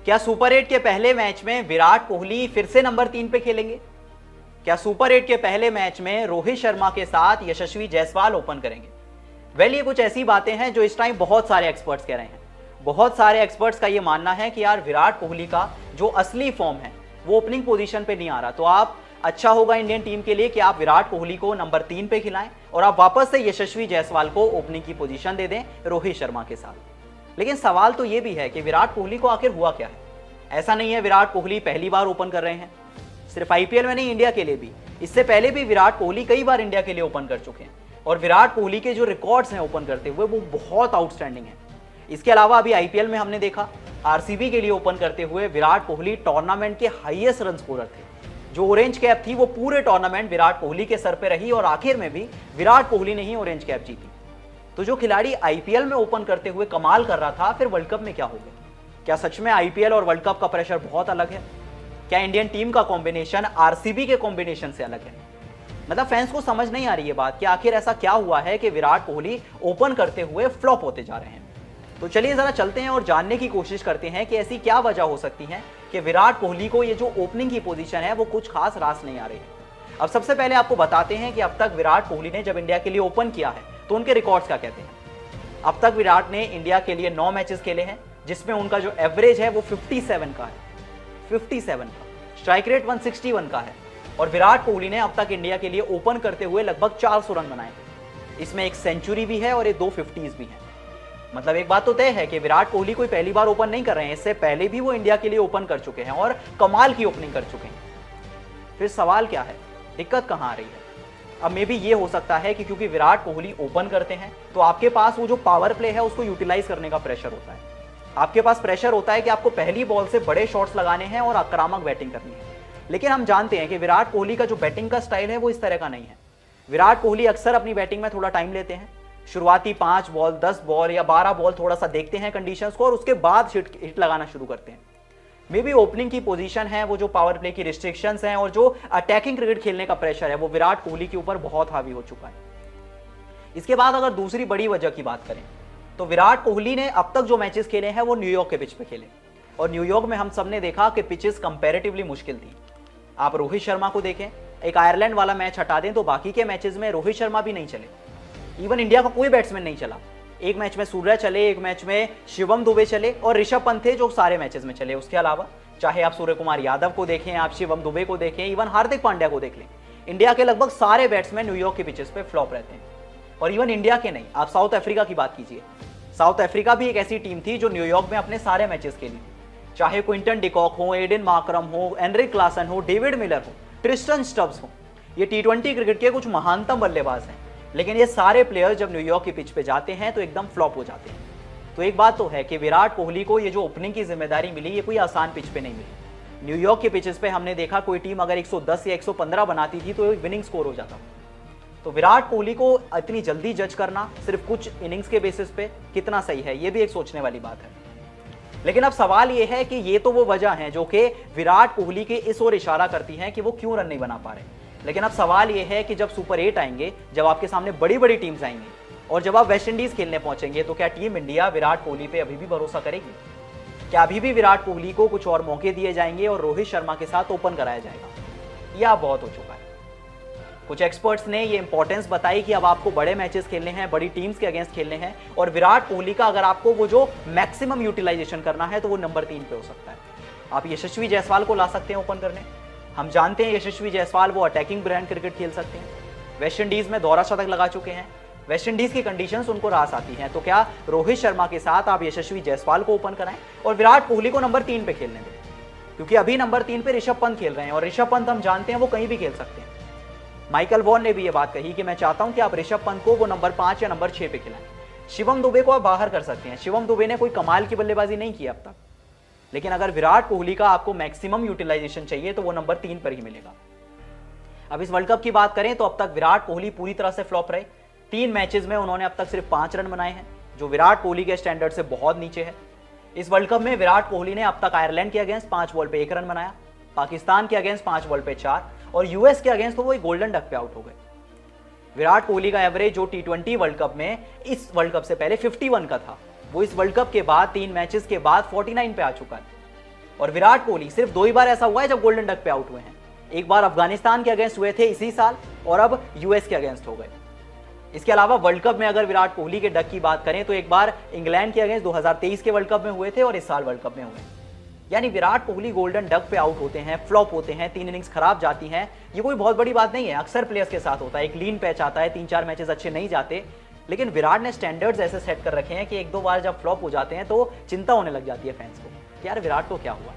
क्या सुपर 8 के पहले मैच में विराट कोहली फिर से नंबर 3 पे खेलेंगे? क्या सुपर 8 के पहले मैच में रोहित शर्मा के साथ यशस्वी जायसवाल ओपन करेंगे? ये कुछ ऐसी बातें हैं जो इस टाइम बहुत सारे एक्सपर्ट्स कह रहे हैं। बहुत सारे एक्सपर्ट्स का ये मानना है कि यार विराट कोहली का जो असली फॉर्म है वो ओपनिंग पोजीशन पे नहीं आ रहा, तो आप अच्छा होगा इंडियन टीम के लिए कि आप विराट कोहली को नंबर 3 पे खिलाएं और आप वापस से यशस्वी जायसवाल को ओपनिंग की पोजीशन दे दें रोहित शर्मा के साथ। लेकिन सवाल तो ये भी है कि विराट कोहली को आखिर हुआ क्या है? ऐसा नहीं है विराट कोहली पहली बार ओपन कर रहे हैं, सिर्फ आईपीएल में नहीं, इंडिया के लिए भी। इससे पहले भी विराट कोहली कई बार इंडिया के लिए ओपन कर चुके हैं और विराट कोहली के जो रिकॉर्ड्स हैं ओपन करते हुए वो बहुत आउटस्टैंडिंग है। इसके अलावा अभी आईपीएल में हमने देखा आरसीबी के लिए ओपन करते हुए विराट कोहली टूर्नामेंट के हाईएस्ट रन स्कोरर थे। जो ऑरेंज कैप थी वो पूरे टूर्नामेंट विराट कोहली के सर पे रही और आखिर में भी विराट कोहली ने ही ऑरेंज कैप जीती। तो जो खिलाड़ी आईपीएल में ओपन करते हुए कमाल कर रहा था, फिर वर्ल्ड कप में क्या हो गया? क्या सच में आईपीएल और वर्ल्ड कप का प्रेशर बहुत अलग है? क्या इंडियन टीम का कॉम्बिनेशन आरसीबी के कॉम्बिनेशन से अलग है? मतलब फैंस को समझ नहीं आ रही है बात कि आखिर ऐसा क्या हुआ है कि विराट कोहली ओपन करते हुए फ्लॉप होते जा रहे हैं। तो चलिए जरा चलते हैं और जानने की कोशिश करते हैं कि ऐसी क्या वजह हो सकती है कि विराट कोहली को ये जो ओपनिंग की पोजीशन है वो कुछ खास रास नहीं आ रही है। अब सबसे पहले आपको बताते हैं कि अब तक विराट कोहली ने जब इंडिया के लिए ओपन किया है तो उनके रिकॉर्ड्स क्या कहते हैं। अब तक विराट ने इंडिया के लिए 9 मैचेस खेले हैं जिसमें उनका जो एवरेज है वो 57 का है, 57 का। स्ट्राइक रेट 161 का है और विराट कोहली ने अब तक इंडिया के लिए ओपन करते हुए लगभग 400 रन बनाए। इसमें एक सेंचुरी भी है और ये 2 50s भी हैं। मतलब एक बात तो तय है कि विराट कोहली कोई पहली बार ओपन नहीं कर रहे हैं, इससे पहले भी वो इंडिया के लिए ओपन कर चुके हैं और कमाल की ओपनिंग कर चुके हैं। फिर सवाल क्या है, दिक्कत कहां आ रही है? अब मे भी ये हो सकता है कि क्योंकि विराट कोहली ओपन करते हैं तो आपके पास वो जो पावर प्ले है उसको यूटिलाइज करने का प्रेशर होता है। आपके पास प्रेशर होता है कि आपको पहली बॉल से बड़े शॉट्स लगाने हैं और आक्रामक बैटिंग करनी है। लेकिन हम जानते हैं कि विराट कोहली का जो बैटिंग का स्टाइल है वो इस तरह का नहीं है। विराट कोहली अक्सर अपनी बैटिंग में थोड़ा टाइम लेते हैं, शुरुआती 5 बॉल 10 बॉल या 12 बॉल थोड़ा सा देखते हैं कंडीशंस को और उसके बाद हिट लगाना शुरू करते हैं। मे बी ओपनिंग की पोजीशन है, वो जो पावर प्ले की रिस्ट्रिक्शंस हैं और जो अटैकिंग क्रिकेट खेलने का प्रेशर है वो विराट कोहली के ऊपर बहुत हावी हो चुका है। इसके बाद अगर दूसरी बड़ी वजह की बात करें तो विराट कोहली ने अब तक जो मैचेस खेले हैं वो न्यूयॉर्क के पिच पे खेले और न्यूयॉर्क में हम सबने देखा कि पिचेस कंपैरेटिवली मुश्किल थी। आप रोहित शर्मा को देखें, एक आयरलैंड वाला मैच हटा दें तो बाकी के मैचेस में रोहित शर्मा भी नहीं चले, इवन इंडिया का कोई बैट्समैन नहीं चला। एक मैच में सूर्या चले, एक मैच में शिवम दुबे चले और ऋषभ पंत थे जो सारे मैचेस में चले। उसके अलावा चाहे आप सूर्य कुमार यादव को देखें, आप शिवम दुबे को देखें, इवन हार्दिक पांड्या को देख लें, इंडिया के लगभग सारे बैट्समैन न्यूयॉर्क के पिचेस पे फ्लॉप रहते हैं। और इवन इंडिया के नहीं, आप साउथ अफ्रीका की बात कीजिए। साउथ अफ्रीका भी एक ऐसी टीम थी जो न्यूयॉर्क में अपने सारे मैचेस खेली, चाहे क्विंटन डिकॉक हो, एडन मार्करम हो, एनरिक क्लासन हो, डेविड मिलर हो, ट्रिस्टन स्टब्स हो। ये टी20 क्रिकेट के कुछ महानतम बल्लेबाज हैं, लेकिन ये सारे प्लेयर्स जब न्यूयॉर्क की पिच पे जाते हैं तो एकदम फ्लॉप हो जाते हैं। तो एक बात तो है कि विराट कोहली को ये जो ओपनिंग की जिम्मेदारी मिली ये कोई आसान पिच पे नहीं मिली। न्यूयॉर्क के पिचेस पे हमने देखा कोई टीम अगर 110 या 115 बनाती थी तो एक विनिंग स्कोर हो जाता। तो विराट कोहली को इतनी जल्दी जज करना सिर्फ कुछ इनिंग्स के बेसिस पे कितना सही है, ये भी एक सोचने वाली बात है। लेकिन अब सवाल ये है कि ये तो वो वजह है जो कि विराट कोहली के इस ओर इशारा करती हैं कि वो क्यों रन नहीं बना पा रहे। लेकिन अब सवाल ये है कि जब सुपर 8 आएंगे, जब आपके सामने बड़ी बड़ी टीम्स आएंगी और जब आप वेस्ट इंडीज खेलने पहुंचेंगे तो क्या टीम इंडिया विराट कोहली पे अभी भी भरोसा करेगी? क्या अभी भी विराट कोहली को कुछ और मौके दिए जाएंगे और रोहित शर्मा के साथ ओपन कराया जाएगा? यह बहुत हो चुका है। कुछ एक्सपर्ट्स ने ये इंपॉर्टेंस बताई कि अब आपको बड़े मैचेस खेलने हैं, बड़ी टीम्स के अगेंस्ट खेलने हैं और विराट कोहली का अगर आपको वो जो मैक्सिमम यूटिलाइजेशन करना है तो वो नंबर 3 पे हो सकता है। आप यशस्वी जायसवाल को ला सकते हैं ओपन करने। हम जानते हैं यशस्वी जायसवाल वो अटैकिंग ब्रांड क्रिकेट खेल सकते हैं, वेस्ट इंडीज में दोहरा शतक लगा चुके हैं, वेस्ट इंडीज की कंडीशंस उनको रास आती हैं। तो क्या रोहित शर्मा के साथ आप यशस्वी जायसवाल को ओपन कराएं और विराट कोहली को नंबर 3 पे खेलने दें? क्योंकि अभी नंबर 3 पे ऋषभ पंत खेल रहे हैं और ऋषभ पंत हम जानते हैं वो कहीं भी खेल सकते हैं। माइकल वॉन ने भी ये बात कही कि मैं चाहता हूं कि आप ऋषभ पंत को वो नंबर 5 या नंबर 6 पे खिलाएं। शिवम दुबे को आप बाहर कर सकते हैं, शिवम दुबे ने कोई कमाल की बल्लेबाजी नहीं की अब तक, लेकिन अगर विराट कोहली का आपको मैक्सिमम यूटिलाइजेशन चाहिए तो वो नंबर 3 पर ही मिलेगा। अब इस वर्ल्ड कप की बात करें तो अब तक विराट कोहली पूरी तरह से फ्लॉप रहे। 3 मैचेस में उन्होंने अब तक सिर्फ 5 रन बनाए हैं, जो विराट कोहली के स्टैंडर्ड से बहुत नीचे है। इस वर्ल्ड कप में विराट कोहली ने अब तक आयरलैंड के अगेंस्ट 5 बॉल पे 1 रन बनाया, पाकिस्तान के अगेंस्ट 5 बॉल पे 4 और यूएस के अगेंस्ट तो वो एक गोल्डन डक पे आउट हो गए। विराट कोहली का एवरेज जो टी20 वर्ल्ड कप में इस वर्ल्ड कप से पहले 51 का था, वो इस वर्ल्ड कप के बाद 3 मैचेस के बाद 49 पे आ चुका है। और विराट कोहली सिर्फ 2 ही बार ऐसा हुआ है जब गोल्डन डक पे आउट हुए हैं। एक बार अफगानिस्तान के अगेंस्ट हुए थे इसी साल और अब यूएस के अगेंस्ट हो गए। इसके अलावा वर्ल्ड कप में अगर विराट कोहली के डक की बात करें तो एक बार इंग्लैंड के अगेंस्ट 2023 के वर्ल्ड कप में हुए थे और इस साल वर्ल्ड कप में हुए। यानी विराट कोहली गोल्डन डक पे आउट होते हैं, फ्लॉप होते हैं, 3 इनिंग्स खराब जाती हैं, ये कोई बहुत बड़ी बात नहीं है। अक्सर प्लेयर्स के साथ होता है, एक लीन पैच आता है, 3-4 मैचेस अच्छे नहीं जाते, लेकिन विराट ने स्टैंडर्ड्स ऐसे सेट कर रखे हैं कि 1-2 बार जब फ्लॉप हो जाते हैं तो चिंता होने लग जाती है फैंस को कि यार विराट को क्या हुआ।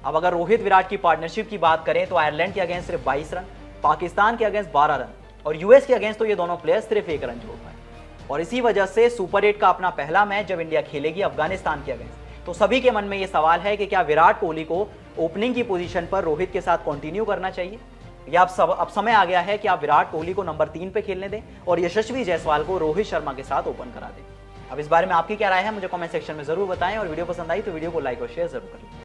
अब अगर रोहित विराट की पार्टनरशिप की बात करें तो आयरलैंड के अगेंस्ट सिर्फ 22 रन, पाकिस्तान के अगेंस्ट 12 रन और यूएस के अगेंस्ट तो ये दोनों प्लेयर्स सिर्फ 1 रन जोड़ पाए। और इसी वजह से सुपर 8 का अपना पहला मैच जब इंडिया खेलेगी अफगानिस्तान के अगेंस्ट, तो सभी के मन में ये सवाल है कि क्या विराट कोहली को ओपनिंग की पोजीशन पर रोहित के साथ कंटिन्यू करना चाहिए या अब समय आ गया है कि आप विराट कोहली को नंबर 3 पे खेलने दें और यशस्वी जायसवाल को रोहित शर्मा के साथ ओपन करा दें। अब इस बारे में आपकी क्या राय है मुझे कमेंट सेक्शन में जरूर बताएं और वीडियो पसंद आई तो वीडियो को लाइक और शेयर जरूर करें।